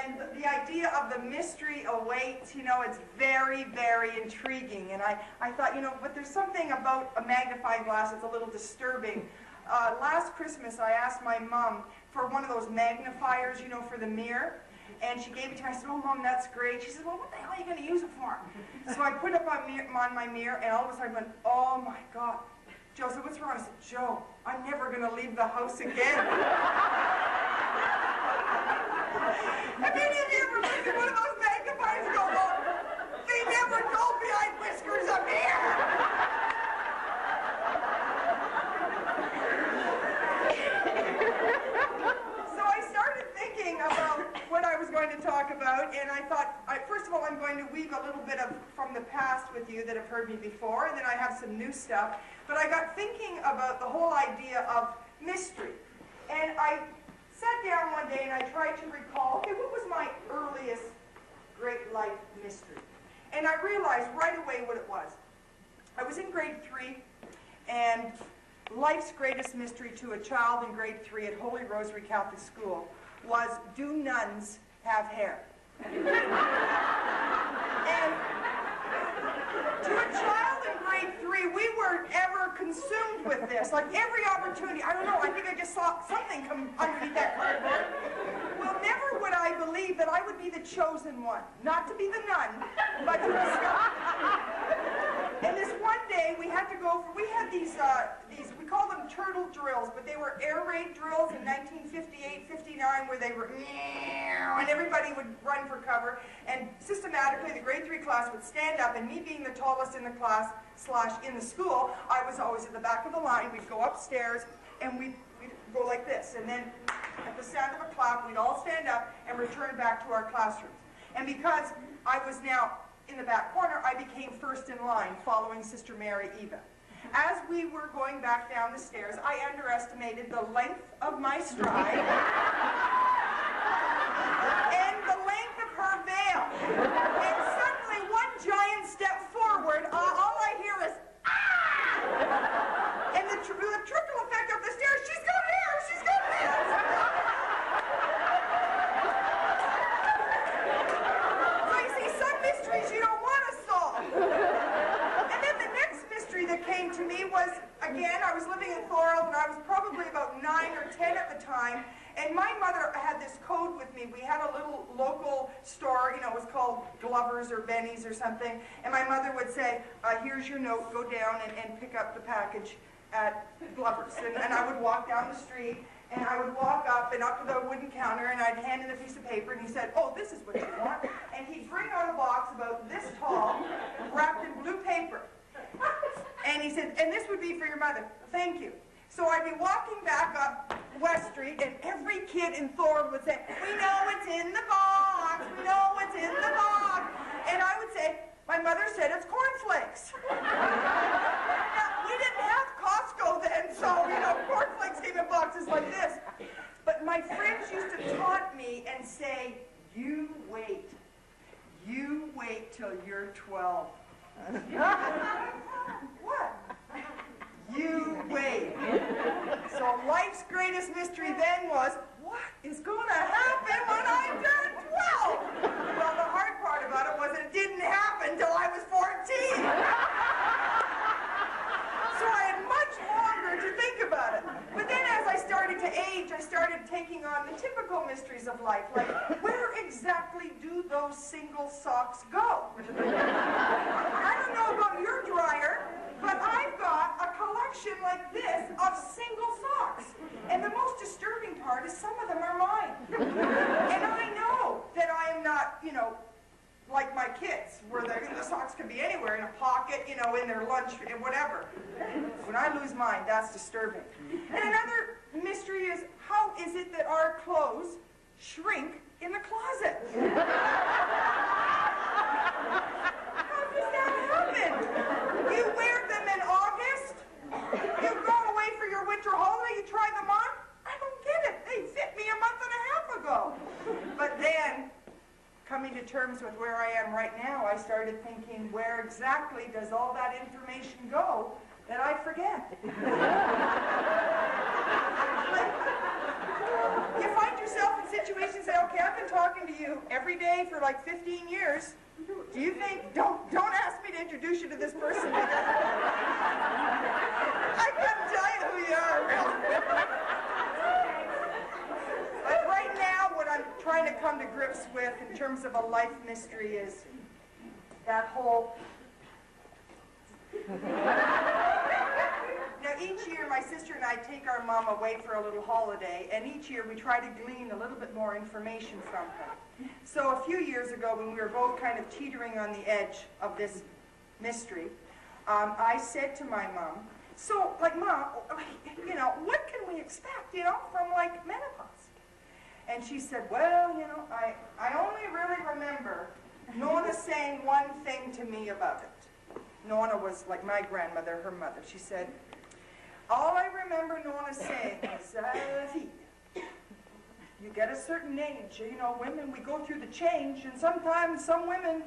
And the idea of the mystery awaits, you know, it's very, very intriguing. And I thought, you know, but there's something about a magnifying glass that's a little disturbing. Last Christmas, I asked my mom for one of those magnifiers, you know, for the mirror. And she gave it to me. I said, oh, Mom, that's great. She said, well, what the hell are you going to use it for? So I put it up on my mirror, and all of a sudden I went, oh, my God. Joe said, what's wrong? I said, Joe, I'm never going to leave the house again. Have any of you ever looked at one of those magnifiers and go, oh, they never told me I had whiskers up here? So I started thinking about what I was going to talk about, and I thought, first of all, I'm going to weave a little bit from the past with you that have heard me before, and then I have some new stuff. But I got thinking about the whole idea of mystery. And I sat down one day and I tried to recall, okay, what was my earliest great life mystery? And I realized right away what it was. I was in grade 3, and life's greatest mystery to a child in grade 3 at Holy Rosary Catholic School was, do nuns have hair? And to a child in grade 3, we weren't ever consumed with this. Like every opportunity, I don't know, I think I just saw something come underneath that cardboard. Well, never would I believe that I would be the chosen one. Not to be the nun, but to discover. And this one day, we had to go for, we had these, we call them turtle drills, but they were air raid drills in 1958, 59, where they were, and everybody would run for cover. And systematically, the grade 3 class would stand up, and me being the tallest in the class, / in the school, I was always at the back of the line. We'd go upstairs, and we'd go like this. And then, at the sound of a clap, we'd all stand up and return back to our classrooms. And because I was now in the back corner, I became first in line, following Sister Mary Eva. As we were going back down the stairs, I underestimated the length of my stride and the length of her veil. And suddenly, one giant step forward, all I hear is, ah! And the trickle effect up the stairs, she's got hair, she's got hair! You don't want to solve. And then the next mystery that came to me was, again, I was living in Thorold, and I was probably about 9 or 10 at the time, and my mother had this code with me. We had a little local store, you know, it was called Glover's or Benny's or something, and my mother would say, here's your note, go down and pick up the package at Glover's. And I would walk down the street, and I would walk up and up to the wooden counter, and I'd hand in a piece of paper, and he said, oh, this is what you want. And he'd bring out a box about this tall, wrapped in blue paper. And he said, and this would be for your mother. Thank you. So I'd be walking back up West Street, and every kid in Thorold would say, we know it's in the box, we know it's in the box. And I would say, my mother said it's cornflakes. Now, we didn't have Costco then, so, you know, cornflakes came in boxes like this. But my friends used to taunt me and say, you wait till you're 12. What? You wait. So life's greatest mystery then was, what is going to happen when I turn 12? Well, the hard part about it was it didn't happen till I was 14. So I had much longer to think about it. But then as I started to age, I started taking on the typical mysteries of life, like where exactly do those single socks go? I don't know about your dryer, but I've got a collection like this of single socks. And the most disturbing part is some of them are mine. And I know that I am not, you know, like my kids, where the socks can be anywhere, in a pocket, you know, in their lunch, and whatever. When I lose mine, that's disturbing. And another mystery is, how is it that our clothes shrink in the closet? How does that happen? You wear them in August, you go away for your winter holiday, you try them on, I don't get it. They fit me a month and a half ago. But then, coming to terms with where I am right now, I started thinking, where exactly does all that information go that I forget? You find yourself in situations and say, okay, I've been talking to you every day for like 15 years. Do you think, don't ask me to introduce you to this person. I couldn't tell you who you are, really. But right now, what I'm trying to come to grips with in terms of a life mystery is that whole... Now, each year, my sister and I take our mom away for a little holiday, and each year we try to glean a little bit more information from her. So a few years ago, when we were both kind of teetering on the edge of this mystery, I said to my mom, so, like, Mom, you know, what can we expect, you know, from, like, menopause? And she said, well, you know, I only really remember Nona saying one thing to me about it. Nona was like my grandmother, her mother. She said, all I remember Nona saying is, you get a certain age, you know, women, we go through the change, and sometimes some women...